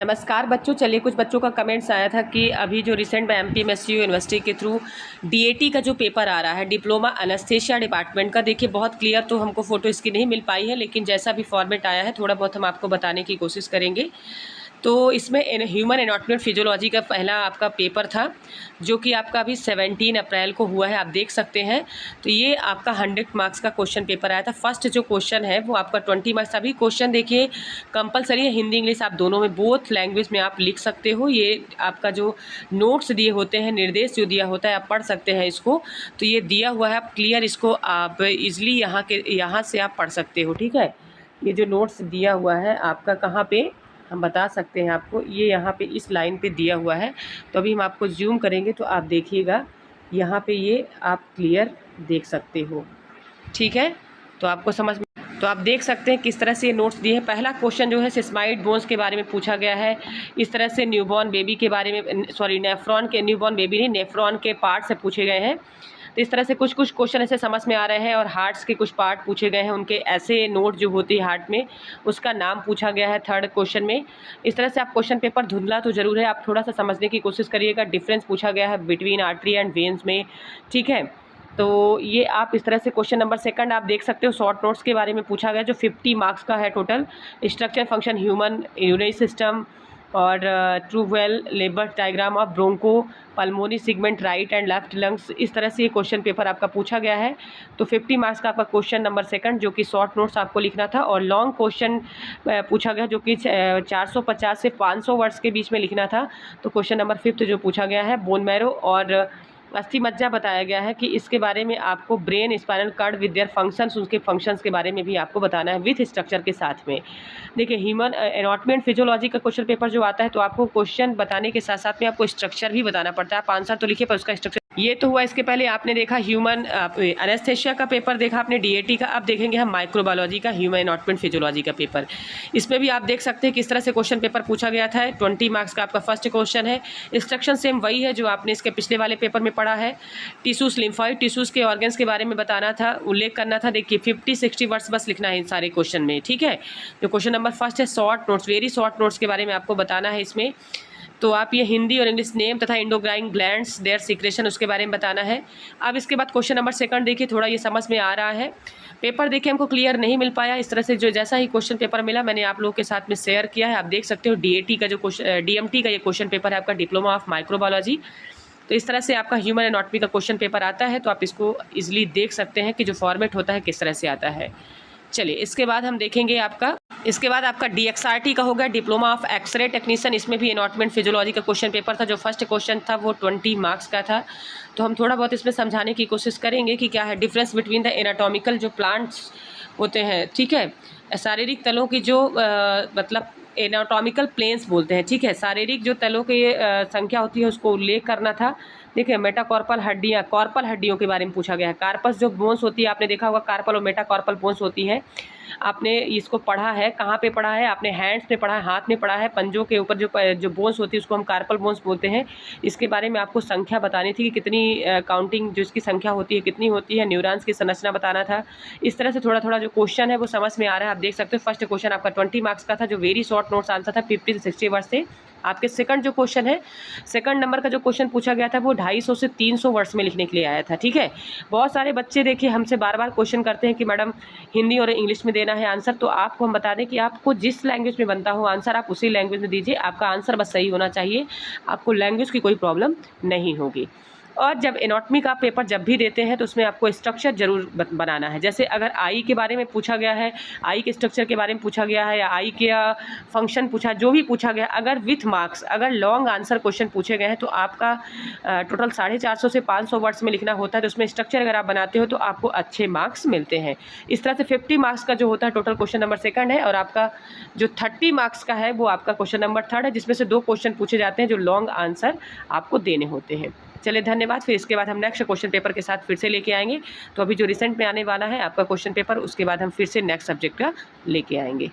नमस्कार बच्चों। चलिए, कुछ बच्चों का कमेंट्स आया था कि अभी जो रिसेंट में एमपीएमएसयू यूनिवर्सिटी के थ्रू डीएटी का जो पेपर आ रहा है, डिप्लोमा एनेस्थीसिया डिपार्टमेंट का, देखिए बहुत क्लियर तो हमको फ़ोटो इसकी नहीं मिल पाई है, लेकिन जैसा भी फॉर्मेट आया है थोड़ा बहुत हम आपको बताने की कोशिश करेंगे। तो इसमें ह्यूमन एनाटॉमी फिजियोलॉजी का पहला आपका पेपर था, जो कि आपका अभी 17 अप्रैल को हुआ है, आप देख सकते हैं। तो ये आपका 100 मार्क्स का क्वेश्चन पेपर आया था। फर्स्ट जो क्वेश्चन है वो आपका 20 मार्क्स। अभी क्वेश्चन देखिए कंपलसरी है, हिंदी इंग्लिश आप दोनों में, बोथ लैंग्वेज में आप लिख सकते हो। ये आपका जो नोट्स दिए होते हैं, निर्देश जो दिया होता है, आप पढ़ सकते हैं इसको। तो ये दिया हुआ है, आप क्लियर इसको आप ईजिली यहाँ से आप पढ़ सकते हो, ठीक है। ये जो नोट्स दिया हुआ है आपका, कहाँ पे हम बता सकते हैं आपको, ये यहाँ पे इस लाइन पे दिया हुआ है। तो अभी हम आपको जूम करेंगे तो आप देखिएगा, यहाँ पे ये आप क्लियर देख सकते हो, ठीक है। तो आपको समझ में, तो आप देख सकते हैं किस तरह से ये नोट्स दिए हैं। पहला क्वेश्चन जो है सिस्माइड बोन्स के बारे में पूछा गया है। इस तरह से न्यूबॉर्न बेबी के बारे में, सॉरी नेफ्रॉन के, न्यूबॉर्न बेबी नहीं, नेफ्रॉन के पार्ट से पूछे गए हैं। तो इस तरह से कुछ कुछ क्वेश्चन ऐसे समझ में आ रहे हैं। और हार्ट्स के कुछ पार्ट पूछे गए हैं, उनके ऐसे नोट जो होती है हार्ट में, उसका नाम पूछा गया है थर्ड क्वेश्चन में। इस तरह से आप क्वेश्चन पेपर धुंधला तो जरूर है, आप थोड़ा सा समझने की कोशिश करिएगा। डिफरेंस पूछा गया है बिटवीन आर्टरी एंड वेन्स में, ठीक है। तो ये आप इस तरह से क्वेश्चन नंबर सेकंड आप देख सकते हो, शॉर्ट नोट्स के बारे में पूछा गया, जो 50 मार्क्स का है total. Structure function human urinary system और draw well labelled diagram of broncho pulmonary segment right and left lungs. इस तरह से ये क्वेश्चन पेपर आपका पूछा गया है। तो 50 मार्क्स का आपका क्वेश्चन नंबर सेकंड, जो कि शॉर्ट नोट्स आपको लिखना था। और लॉन्ग क्वेश्चन पूछा गया, जो कि 450 से 500 वर्ड्स के बीच में लिखना था। तो क्वेश्चन नंबर फिफ्थ जो पूछा गया है, बोन मैरो और अस्थि मज्जा बताया गया है कि इसके बारे में आपको brain spinal cord with their functions, उसके फंक्शंस के बारे में भी आपको बताना है विथ स्ट्रक्चर के साथ में। देखिए ह्यूमन एनाटॉमी एंड फिजियोलॉजी का क्वेश्चन पेपर जो आता है, तो आपको क्वेश्चन बताने के साथ साथ में आपको स्ट्रक्चर भी बताना पड़ता है। आप आंसर तो लिखिए पर उसका स्ट्रक्चर। ये तो हुआ, इसके पहले आपने देखा ह्यूमन एनेस्थेसिया का पेपर देखा आपने, डीएटी का। अब देखेंगे हम माइक्रोबायोलॉजी का, ह्यूमन एनाटॉमी एंड फिजियोलॉजी का पेपर। इसमें भी आप देख सकते हैं किस तरह से क्वेश्चन पेपर पूछा गया था। 20 मार्क्स का आपका फर्स्ट क्वेश्चन है। इंस्ट्रक्शन सेम वही है जो आपने इसके पिछले वाले पेपर में पढ़ा है। टिश्यूज, लिम्फॉइड टिश्यूज के ऑर्गन्स के बारे में बताना था, उल्लेख करना था। देखिए 50-60 वर्ड्स बस लिखना है इन सारे क्वेश्चन में, ठीक है। जो क्वेश्चन नंबर फर्स्ट है, short notes, very short notes के बारे में आपको बताना है इसमें। तो आप ये हिंदी और इंग्लिश नेम तथा इंडोक्राइन ग्लैंड्स देयर सीक्रेशन, उसके बारे में बताना है। अब इसके बाद क्वेश्चन नंबर सेकंड देखिए, थोड़ा ये समझ में आ रहा है। पेपर देखिए हमको क्लियर नहीं मिल पाया, इस तरह से जो जैसा ही क्वेश्चन पेपर मिला मैंने आप लोगों के साथ में शेयर किया है। आप देख सकते हो डीएटी का जो क्वेश्चन, डीएमटी का ये क्वेश्चन पेपर है आपका, डिप्लोमा ऑफ माइक्रोबायोलॉजी। तो इस तरह से आपका ह्यूमन एनाटॉमी का क्वेश्चन पेपर आता है। तो आप इसको इजीली देख सकते हैं कि जो फॉर्मेट होता है किस तरह से आता है। चलिए, इसके बाद हम देखेंगे आपका, इसके बाद आपका डीएक्सआरटी का हो गया, डिप्लोमा ऑफ एक्सरे टेक्नीशियन। इसमें भी एनाटॉमी एंड फिजियोलॉजी का क्वेश्चन पेपर था। जो फर्स्ट क्वेश्चन था वो 20 मार्क्स का था। तो हम थोड़ा बहुत इसमें समझाने की कोशिश करेंगे कि क्या है डिफरेंस बिटवीन द एनाटॉमिकल जो प्लांट्स होते हैं, ठीक है, शारीरिक तलों की जो मतलब एनाटॉमिकल प्लेन्स बोलते हैं, ठीक है। शारीरिक जो तलों की संख्या होती है उसको उल्लेख करना था। देखिए मेटाकॉर्पल हड्डियाँ, कॉर्पल हड्डियों के बारे में पूछा गया है। कार्पस जो बोन्स होती है, आपने देखा होगा कार्पल और मेटाकॉर्पल बोन्स होती हैं। आपने इसको पढ़ा है, कहाँ पे पढ़ा है आपने? हैंड्स में पढ़ा है, हाथ में पढ़ा है। पंजों के ऊपर जो बोन्स होती है उसको हम कार्पल बोन्स बोलते हैं। इसके बारे में आपको संख्या बतानी थी कि कितनी काउंटिंग जो इसकी संख्या होती है कितनी होती है। न्यूरॉन्स की संरचना बताना था। इस तरह से थोड़ा थोड़ा जो क्वेश्चन है वो समझ में आ रहा है, आप देख सकते हो। फर्स्ट क्वेश्चन आपका 20 मार्क्स का था, जो वेरी शॉर्ट नोट्स आंसर था, 50 से 60 वर्ड से। आपके सेकंड जो क्वेश्चन है, सेकंड नंबर का जो क्वेश्चन पूछा गया था वो 250 से 300 वर्ड्स में लिखने के लिए आया था, ठीक है। बहुत सारे बच्चे देखिए हमसे बार बार क्वेश्चन करते हैं कि मैडम हिंदी और इंग्लिश में देना है आंसर। तो आपको हम बता दें कि आपको जिस लैंग्वेज में बनता हो आंसर, आप उसी लैंग्वेज में दीजिए। आपका आंसर बस सही होना चाहिए, आपको लैंग्वेज की कोई प्रॉब्लम नहीं होगी। और जब एनाटॉमी का पेपर जब भी देते हैं तो उसमें आपको स्ट्रक्चर जरूर बनाना है। जैसे अगर आई के बारे में पूछा गया है, आई के स्ट्रक्चर के बारे में पूछा गया है, या आई के फंक्शन पूछा, जो भी पूछा गया, अगर विथ मार्क्स, अगर लॉन्ग आंसर क्वेश्चन पूछे गए हैं तो आपका टोटल 450 से 500 वर्ड्स में लिखना होता है। तो उसमें स्ट्रक्चर अगर आप बनाते हो तो आपको अच्छे मार्क्स मिलते हैं। इस तरह से 50 मार्क्स का जो होता है टोटल क्वेश्चन नंबर सेकंड है। और आपका जो 30 मार्क्स का है वो आपका क्वेश्चन नंबर थर्ड है, जिसमें से 2 क्वेश्चन पूछे जाते हैं जो लॉन्ग आंसर आपको देने होते हैं। चलिए धन्यवाद। फिर इसके बाद हम नेक्स्ट क्वेश्चन पेपर के साथ फिर से लेके आएंगे। तो अभी जो रिसेंट में आने वाला है आपका क्वेश्चन पेपर, उसके बाद हम फिर से नेक्स्ट सब्जेक्ट का लेके आएंगे।